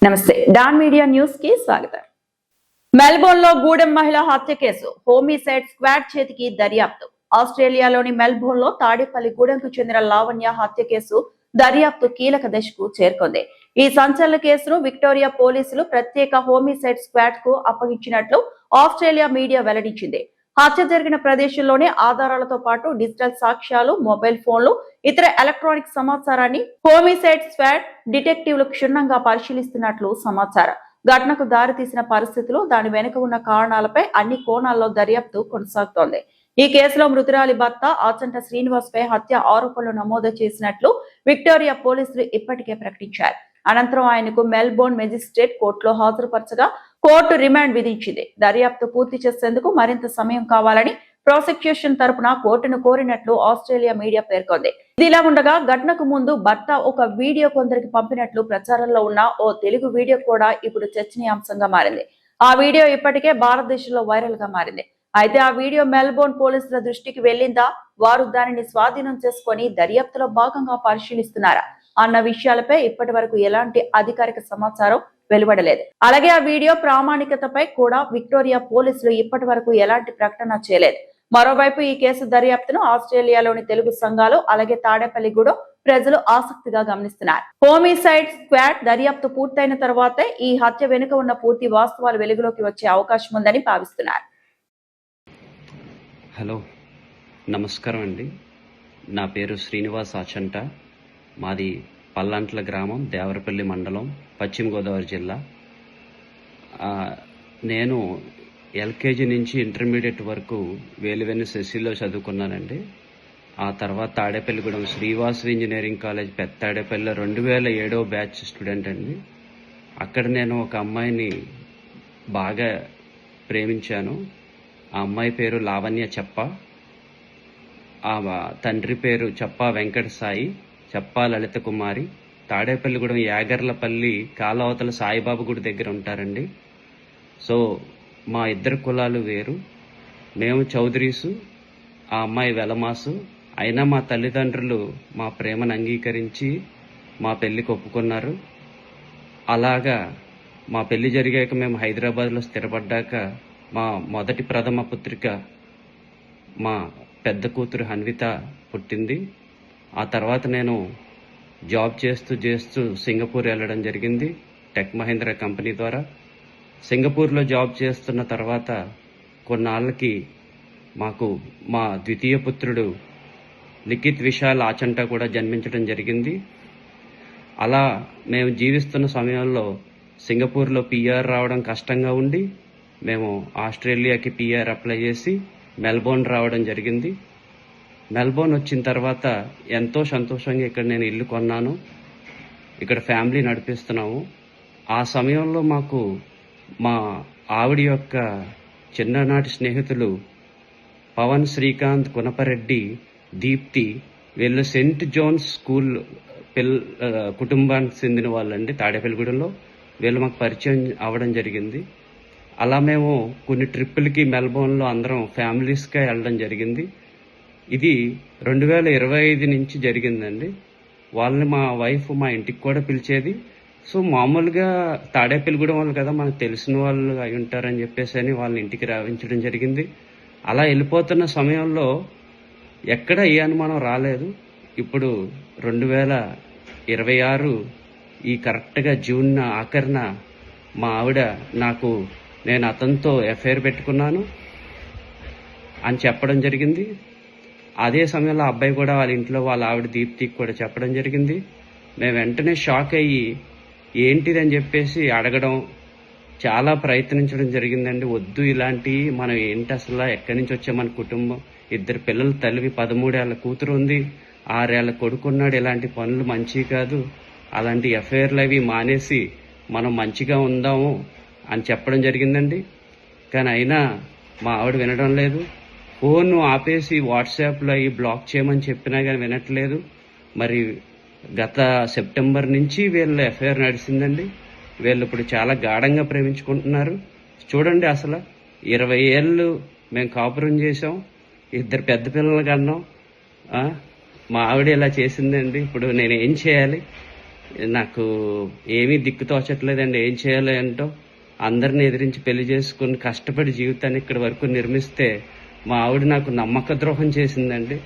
నమస్తే don media news కి స్వాగతం. మెల్బోర్న్ లో గూడెం మహిళ హత్య కేసు హోమిసైడ్ స్క్వాడ్ చేతికి దర్యాప్తు. ఆస్ట్రేలియాలోని మెల్బోర్న్ లో తాడేపల్లి గూడెంకు చెందిన లావణ్య హత్య కేసు దర్యాప్తు కీలక దశకు చేరుకుంది. ఈ సంచలన కేసును విక్టోరియా పోలీసులు ప్రత్యేక హోమిసైడ్ స్క్వాడ్ కు అప్పగించినట్లు ఆస్ట్రేలియా మీడియా వెల్లడించింది. హత్య జరిగిన ప్రదేశంలోనే ఆధారాలతో పాటు డిజిటల్ సాక్ష్యాలు, మొబైల్ ఫోన్లు, ఇతర ఎలక్ట్రానిక్ సమాచారాన్ని హోమిసైడ్ స్క్వాడ్ డిటెక్టివ్లు క్షుణ్ణంగా పరిశీలిస్తున్నట్లు సమాచారం. ఘటనకు దారితీసిన పరిస్థితులు, దాని వెనుక ఉన్న కారణాలపై అన్ని కోణాల్లో దర్యాప్తు కొనసాగుతోంది. ఈ కేసులో మృతురాలి భర్త ఆచంట శ్రీనివాస్ పై హత్య ఆరోపణలు నమోదు చేసినట్లు విక్టోరియా పోలీసులు ఇప్పటికే ప్రకటించారు. అనంతరం ఆయనకు మెల్బోర్న్ మెజిస్ట్రేట్ కోర్టులో హాజరుపరచగా కోర్టు రిమాండ్ విధించింది. దర్యాప్తు పూర్తి చేసేందుకు మరింత సమయం కావాలని ప్రాసిక్యూషన్ తరపున కోర్టును కోరినట్లు ఆస్ట్రేలియా మీడియా పేర్కొంది. ఇదిలా ఉండగా ఘటనకు ముందు భర్త ఒక వీడియో కొందరికి పంపినట్లు ప్రచారంలో ఉన్న ఓ తెలుగు వీడియో కూడా ఇప్పుడు చర్చనీయాంశంగా మారింది. ఆ వీడియో ఇప్పటికే భారతదేశంలో వైరల్ గా మారింది. అయితే ఆ వీడియో మెల్బోర్న్ పోలీసుల దృష్టికి వెళ్లిందా, వారు దానిని స్వాధీనం చేసుకుని దర్యాప్తులో భాగంగా పరిశీలిస్తున్నారా అన్న విషయాలపై ఇప్పటి వరకు ఎలాంటి అధికారిక సమాచారం వెలువడలేదు. అలాగే ఆ వీడియో ప్రామాణికతపై కూడా విక్టోరియా పోలీసులు ఇప్పటి వరకు ఎలాంటి ప్రకటన చేయలేదు. మరోవైపు ఈ కేసు దర్యాప్తును ఆస్ట్రేలియాలోని తెలుగు సంఘాలు, అలాగే తాడేపల్లిగూడెం ప్రజలు ఆసక్తిగా గమనిస్తున్నారు. హోమిసైడ్ స్క్వాడ్ దర్యాప్తు పూర్తయిన తర్వాతే ఈ హత్య వెనుక ఉన్న పూర్తి వాస్తవాలు వెలుగులోకి వచ్చే అవకాశం ఉందని భావిస్తున్నారు. హలో, నమస్కారం అండి. నా పేరు శ్రీనివాస్ ఆచంట. మాది పల్లంట్ల గ్రామం, దేవరపల్లి మండలం, పశ్చిమ గోదావరి జిల్లా. నేను ఎల్కేజీ నుంచి ఇంటర్మీడియట్ వరకు వేలువెన్ను సెసిలో చదువుకున్నానండి. ఆ తర్వాత తాడేపల్లిగూడెం శ్రీవాసు ఇంజనీరింగ్ కాలేజ్ పెద్ద తాడేపల్లిలో 2007 బ్యాచ్ స్టూడెంట్ అండి. అక్కడ నేను ఒక అమ్మాయిని బాగా ప్రేమించాను. ఆ అమ్మాయి పేరు లావణ్య చెప్ప. ఆ తండ్రి పేరు చెప్ప వెంకట సాయి, చెప్ప లలిత కుమారి. తాడేపల్లిగూడెం యాగర్లపల్లి కాలవతల సాయిబాబా గుడి దగ్గర ఉంటారండి. సో మా ఇద్దరు కులాలు వేరు. మేము చౌదరీసు, ఆ అమ్మాయి వెలమాసు. అయినా మా తల్లిదండ్రులు మా ప్రేమను అంగీకరించి మా పెళ్లికి ఒప్పుకున్నారు. అలాగా మా పెళ్లి జరిగాక మేము హైదరాబాద్లో స్థిరపడ్డాక మా మొదటి ప్రథమ పుత్రిక మా పెద్ద కూతురు హన్విత పుట్టింది. ఆ తర్వాత నేను జాబ్ చేస్తూ సింగపూర్ వెళ్ళడం జరిగింది టెక్ మహీంద్రా కంపెనీ ద్వారా. సింగపూర్లో జాబ్ చేస్తున్న తర్వాత కొన్నాళ్ళకి మాకు మా ద్వితీయ పుత్రుడు లిఖిత్ విశాల్ ఆచంట కూడా జన్మించడం జరిగింది. అలా మేము జీవిస్తున్న సమయంలో సింగపూర్లో పిఆర్ రావడం కష్టంగా ఉండి మేము ఆస్ట్రేలియాకి పిఆర్ అప్లై చేసి మెల్బోర్న్ రావడం జరిగింది. మెల్బోర్న్ వచ్చిన తర్వాత ఎంతో సంతోషంగా ఇక్కడ నేను ఇల్లు కొన్నాను. ఇక్కడ ఫ్యామిలీ నడిపిస్తున్నాము. ఆ సమయంలో మాకు మా ఆవిడ యొక్క చిన్ననాటి స్నేహితులు పవన్, శ్రీకాంత్, కునపరెడ్డి, దీప్తి, వీళ్ళు సెయింట్ జోన్స్ స్కూల్ కుటుంబానికి చెందిన వాళ్ళండి. తాడేపల్లిగూడెంలో వీళ్ళు మాకు పరిచయం అవ్వడం జరిగింది. అలా మేము కొన్ని ట్రిప్పులకి మెల్బోర్న్లో అందరం ఫ్యామిలీస్గా వెళ్ళడం జరిగింది. ఇది 2025 నుంచి జరిగిందండి. వాళ్ళని మా వైఫ్ మా ఇంటికి కూడా పిలిచేది. సో మామూలుగా తాడేపల్లిగూడెం వాళ్ళు కదా, మనకు తెలిసిన వాళ్ళు అయి ఉంటారని చెప్పేసి అని వాళ్ళని ఇంటికి రావించడం జరిగింది. అలా వెళ్ళిపోతున్న సమయంలో ఎక్కడ ఏ అనుమానం రాలేదు. ఇప్పుడు 2026 ఈ కరెక్ట్గా జూన్ ఆఖరిన మా ఆవిడ నేను అతనితో ఎఫ్ఐఆర్ పెట్టుకున్నాను అని చెప్పడం జరిగింది. అదే సమయంలో అబ్బాయి కూడా వాళ్ళ ఇంట్లో వాళ్ళ ఆవిడ దీప్తికి కూడా చెప్పడం జరిగింది. మేము వెంటనే షాక్ అయ్యి ఏంటిదని చెప్పేసి అడగడం, చాలా ప్రయత్నించడం జరిగిందండి. వద్దు ఇలాంటివి, మనం ఏంటి అసలు, ఎక్కడి నుంచి వచ్చే మన కుటుంబం, 2 పిల్లల తల్లివి, 13 ఏళ్ల కూతురు ఉంది, 6 ఏళ్ల కొడుకున్నాడు, ఇలాంటి పనులు మంచివి కాదు, అలాంటి ఎఫ్ఐఆర్లు అవి మానేసి మనం మంచిగా ఉందాము అని చెప్పడం జరిగిందండి. కానీ అయినా మా ఆవిడ వినడం లేదు. ఫోన్ ఆపేసి వాట్సాప్లో అవి బ్లాక్ చేయమని చెప్పినా కానీ వినట్లేదు. మరి గత సెప్టెంబర్ నుంచి వీళ్ళ ఎఫ్ఐఆర్ నడిచిందండి. వీళ్ళు ఇప్పుడు చాలా గాఢంగా ప్రేమించుకుంటున్నారు. చూడండి, అసలు 20 ఏళ్ళు మేము కాపురం చేసాం, 2 పెద్ద పిల్లలు కన్నాం. మా ఆవిడ ఇలా చేసిందండి. ఇప్పుడు నేను ఏం చేయాలి? నాకు ఏమీ దిక్కు తోచట్లేదండి. ఏం చేయాలో ఏంటో. అందరిని ఎదిరించి పెళ్లి చేసుకుని కష్టపడి జీవితాన్ని ఇక్కడి వరకు నిర్మిస్తే మా ఆవిడ నాకు నమ్మక ద్రోహం చేసిందండి.